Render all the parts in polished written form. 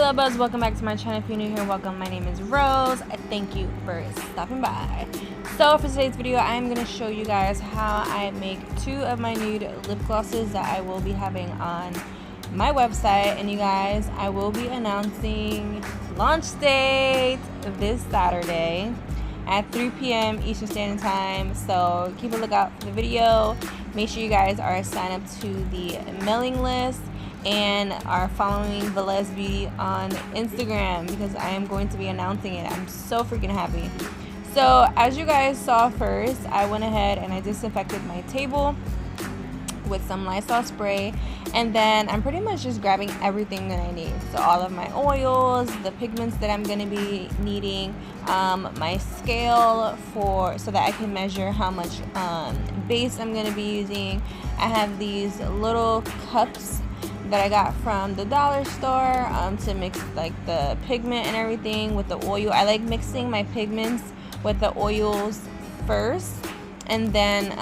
Hello buzz, welcome back to my channel. If you're new here, welcome. My name is Rose. Thank you for stopping by. So for today's video, I'm going to show you guys how I make 2 of my nude lip glosses that I will be having on my website. And you guys, I will be announcing launch date this Saturday at 3 p.m. Eastern Standard Time. So keep a lookout for the video. Make sure you guys are signed up to the mailing list and are following MiaAdoraBeauty on Instagram because I am going to be announcing it. I'm so freaking happy. So as you guys saw first, I went ahead and I disinfected my table with some Lysol spray, and then I'm pretty much just grabbing everything that I need. So all of my oils, the pigments that I'm going to be needing, my scale so that I can measure how much base I'm going to be using. I have these little cups that I got from the dollar store to mix like the pigment and everything with the oil. I like mixing my pigments with the oils first, and then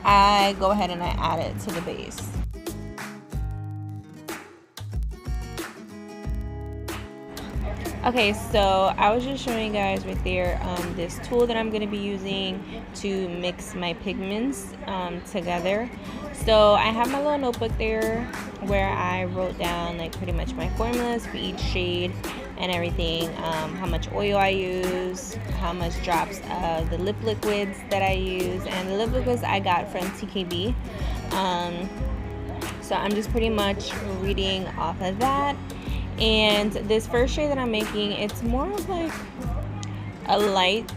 I go ahead and I add it to the base. Okay, so I was just showing you guys right there this tool that I'm going to be using to mix my pigments together. So I have my little notebook there where I wrote down like pretty much my formulas for each shade and everything, how much oil I use, how much drops of the lip liquids that I use, and the lip liquids I got from TKB. So I'm just pretty much reading off of that. And this first shade that I'm making, it's more of like a light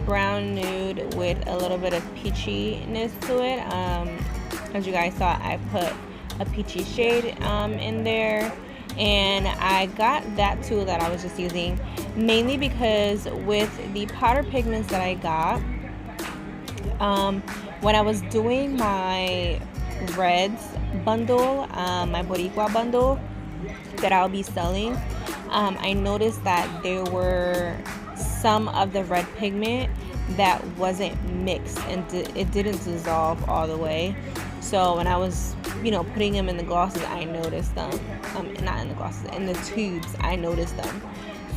brown nude with a little bit of peachiness to it. As you guys saw, I put a peachy shade in there, and I got that tool that I was just using mainly because with the powder pigments that I got, when I was doing my reds bundle, my Boricua bundle that I'll be selling, I noticed that there were some of the red pigment that wasn't mixed and it didn't dissolve all the way. So when I was, putting them in the glosses, I noticed them. Not in the glosses, in the tubes, I noticed them.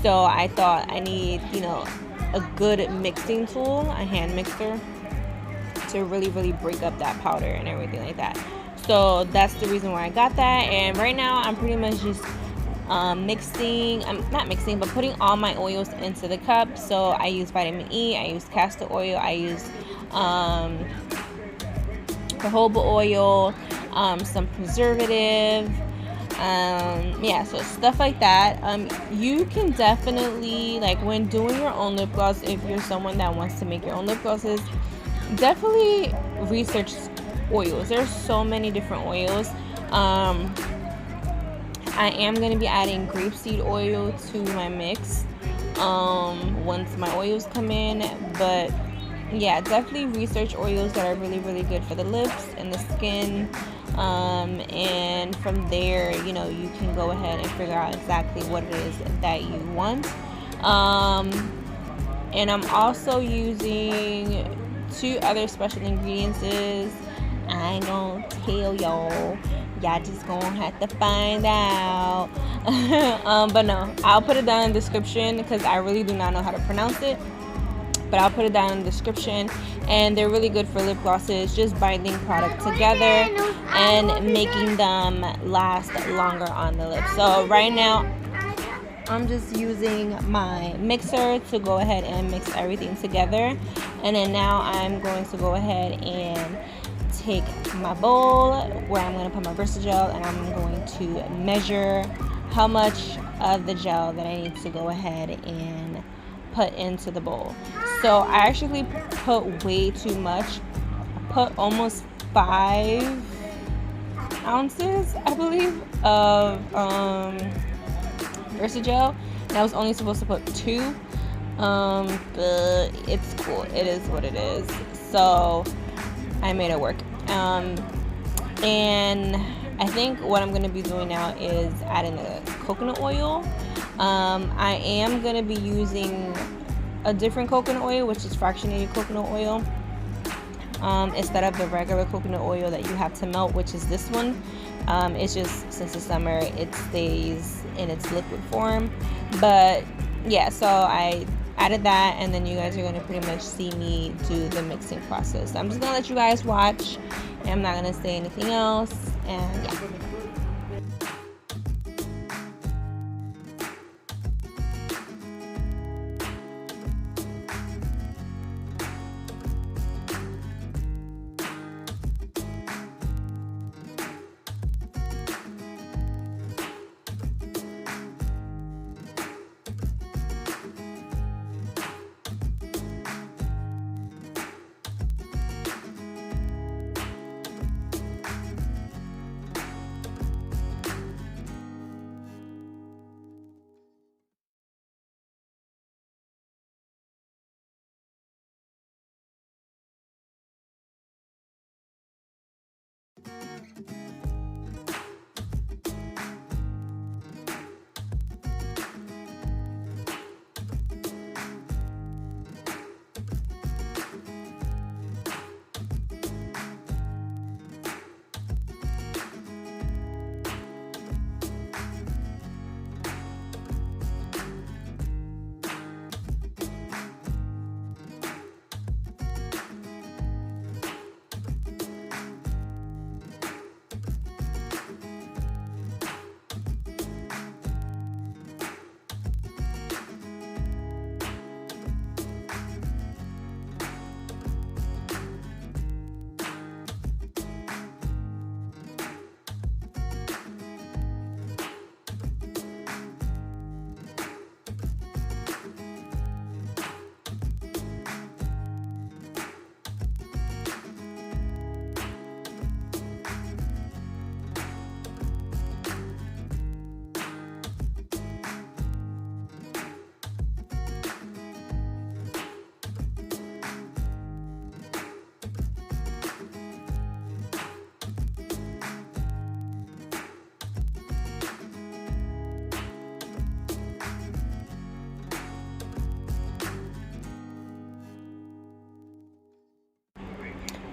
So I thought I need, a good mixing tool, a hand mixer, to really break up that powder and everything like that. So that's the reason why I got that. And right now I'm pretty much just putting all my oils into the cup. So I use vitamin E, I use castor oil, I use jojoba oil, some preservative, so stuff like that. You can definitely, like, when doing your own lip gloss, if you're someone that wants to make your own lip glosses, definitely research oils. There's so many different oils. I am going to be adding grapeseed oil to my mix once my oils come in, but yeah, definitely research oils that are really good for the lips and the skin, and from there, you can go ahead and figure out exactly what it is that you want. And I'm also using 2 other special ingredients. I ain't gonna tell y'all just gonna have to find out. But no, I'll put it down in the description because I really do not know how to pronounce it, but I'll put it down in the description. And they're really good for lip glosses, just binding product together and making them last longer on the lips. So right now I'm just using my mixer to go ahead and mix everything together, and then now I'm going to go ahead and take my bowl where I'm going to put my Versagel, and I'm going to measure how much of the gel that I need to go ahead and put into the bowl. So I actually put way too much. I put almost 5 ounces, I believe, of Versagel, and I was only supposed to put 2, but it's cool. It is what it is. So I made it work. And I think what I'm going to be doing now is adding the coconut oil. I am going to be using a different coconut oil, which is fractionated coconut oil, instead of the regular coconut oil that you have to melt, which is this one. It's just since the summer it stays in its liquid form. But yeah, so I added that, and then you guys are going to pretty much see me do the mixing process. So I'm just going to let you guys watch, and I'm not going to say anything else, and yeah.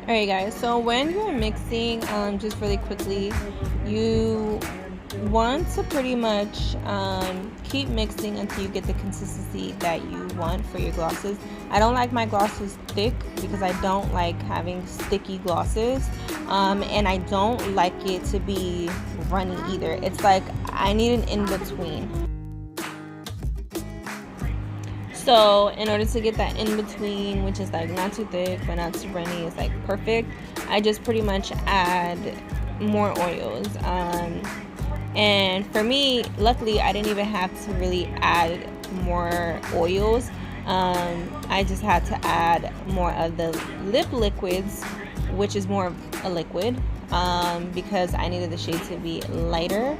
Alright guys, so when you're mixing, just really quickly, you want to pretty much keep mixing until you get the consistency that you want for your glosses. I don't like my glosses thick because I don't like having sticky glosses, and I don't like it to be runny either. It's like I need an in-between. So in order to get that in between, which is like not too thick but not too runny, is like perfect, I just pretty much add more oils. And for me, luckily, I didn't even have to really add more oils. I just had to add more of the lip liquids, which is more of a liquid, because I needed the shade to be lighter.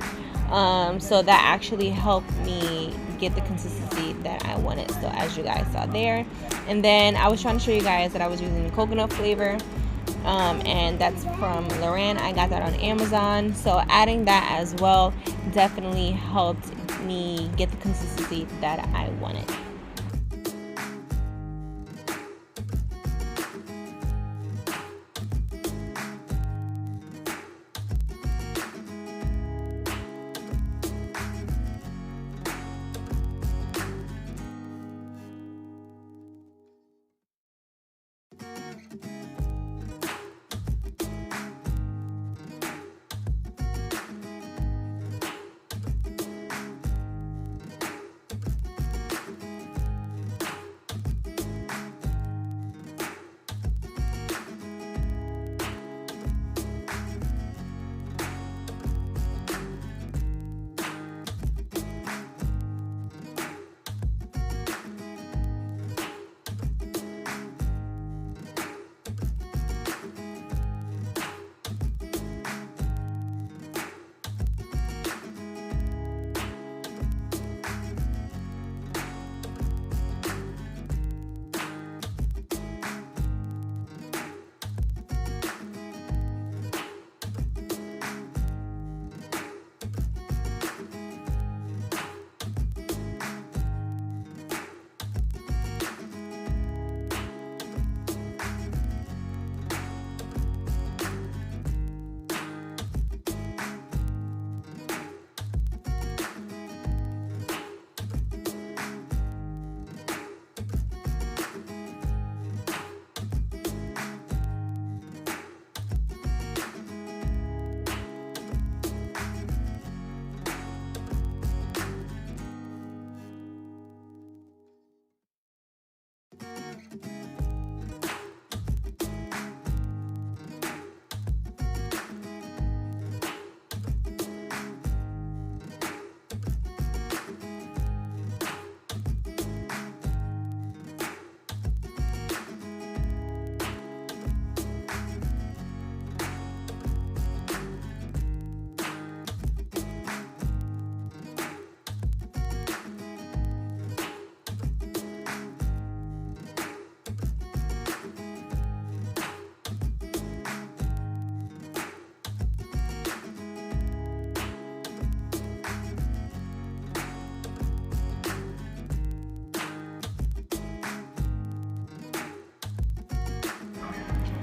So that actually helped me get the consistency that I wanted, so as you guys saw there. And then I was trying to show you guys that I was using the coconut flavor, and that's from Loran. I got that on Amazon, so adding that as well definitely helped me get the consistency that I wanted.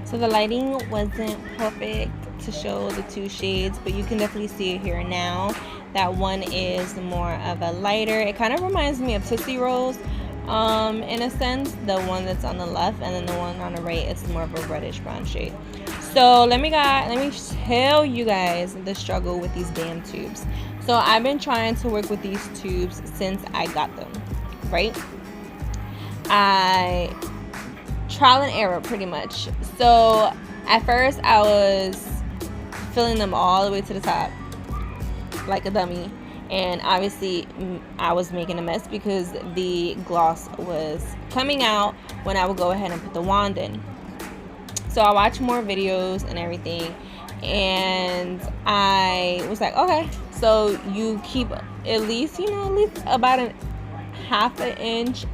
So the lighting wasn't perfect to show the two shades, but you can definitely see it here now. That one is more of a lighter. It kind of reminds me of Tootsie Rolls in a sense, the one that's on the left, and then the one on the right is more of a reddish brown shade. So let me tell you guys the struggle with these damn tubes. So I've been trying to work with these tubes since I got them, right? I trial and error pretty much. So at first I was filling them all the way to the top like a dummy, and obviously I was making a mess because the gloss was coming out when I would go ahead and put the wand in. So I watched more videos and everything, and I was like, okay, so you keep at least about a half an inch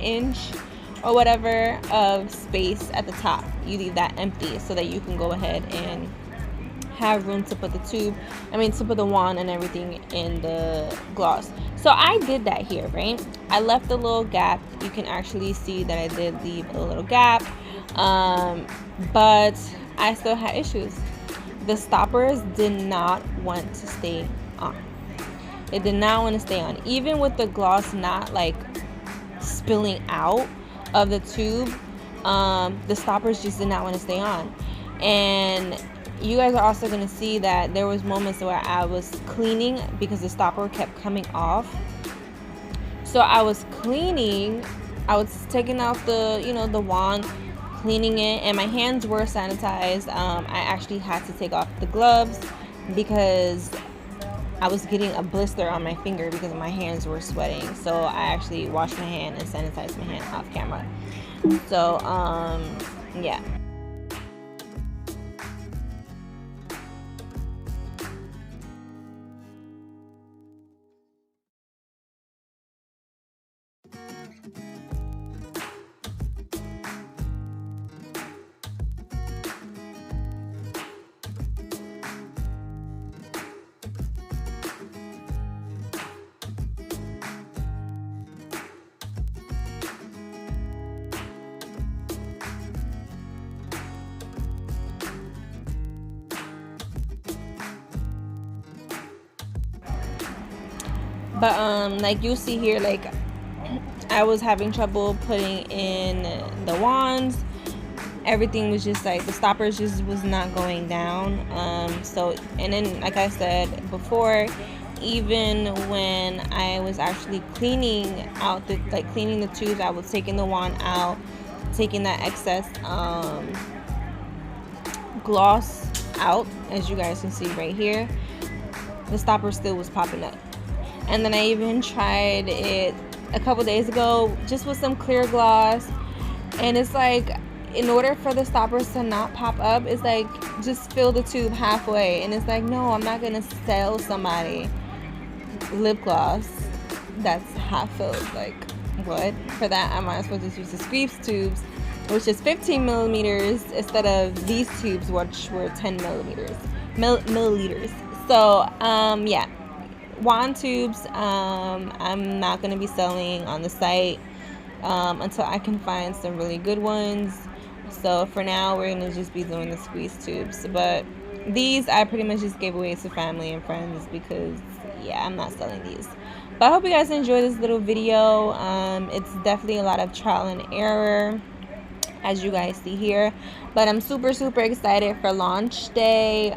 or whatever of space at the top. You leave that empty so that you can go ahead and have room to put to put the wand and everything in the gloss. So I did that here, right? I left a little gap. You can actually see that I did leave a little gap, but I still had issues. The stoppers did not want to stay on. It did not want to stay on, even with the gloss not like spilling out of the tube. The stoppers just did not want to stay on. And you guys are also going to see that there was moments where I was cleaning because the stopper kept coming off. So I was cleaning, I was taking off the wand, cleaning it, and my hands were sanitized. I actually had to take off the gloves because I was getting a blister on my finger because my hands were sweating. So I actually washed my hand and sanitized my hand off camera. So yeah. But like you see here, like I was having trouble putting in the wands. Everything was just like the stoppers just was not going down. So, and then like I said before, even when I was actually cleaning out cleaning the tubes, I was taking the wand out, taking that excess gloss out, as you guys can see right here. The stopper still was popping up. And then I even tried it a couple days ago just with some clear gloss, and it's like, in order for the stoppers to not pop up, it's like just fill the tube halfway. And it's like, no, I'm not gonna sell somebody lip gloss that's half filled. Like, what? For that, I might as well just use the squeeze tubes, which is 15 millimeters instead of these tubes, which were 10 milliliters. So yeah, wand tubes I'm not gonna be selling on the site until I can find some really good ones. So for now, we're gonna just be doing the squeeze tubes, but these I pretty much just gave away to family and friends because, yeah, I'm not selling these. But I hope you guys enjoy this little video. It's definitely a lot of trial and error, as you guys see here, but I'm super excited for launch day.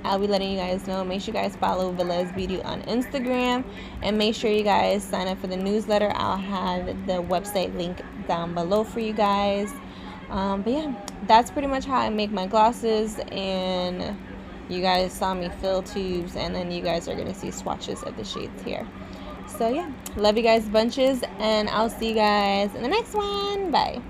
I'll be letting you guys know. Make sure you guys follow Midas Beauty on Instagram, and make sure you guys sign up for the newsletter. I'll have the website link down below for you guys. But yeah, that's pretty much how I make my glosses, and you guys saw me fill tubes, and then you guys are gonna see swatches of the shades here. So yeah, love you guys bunches, and I'll see you guys in the next one. Bye.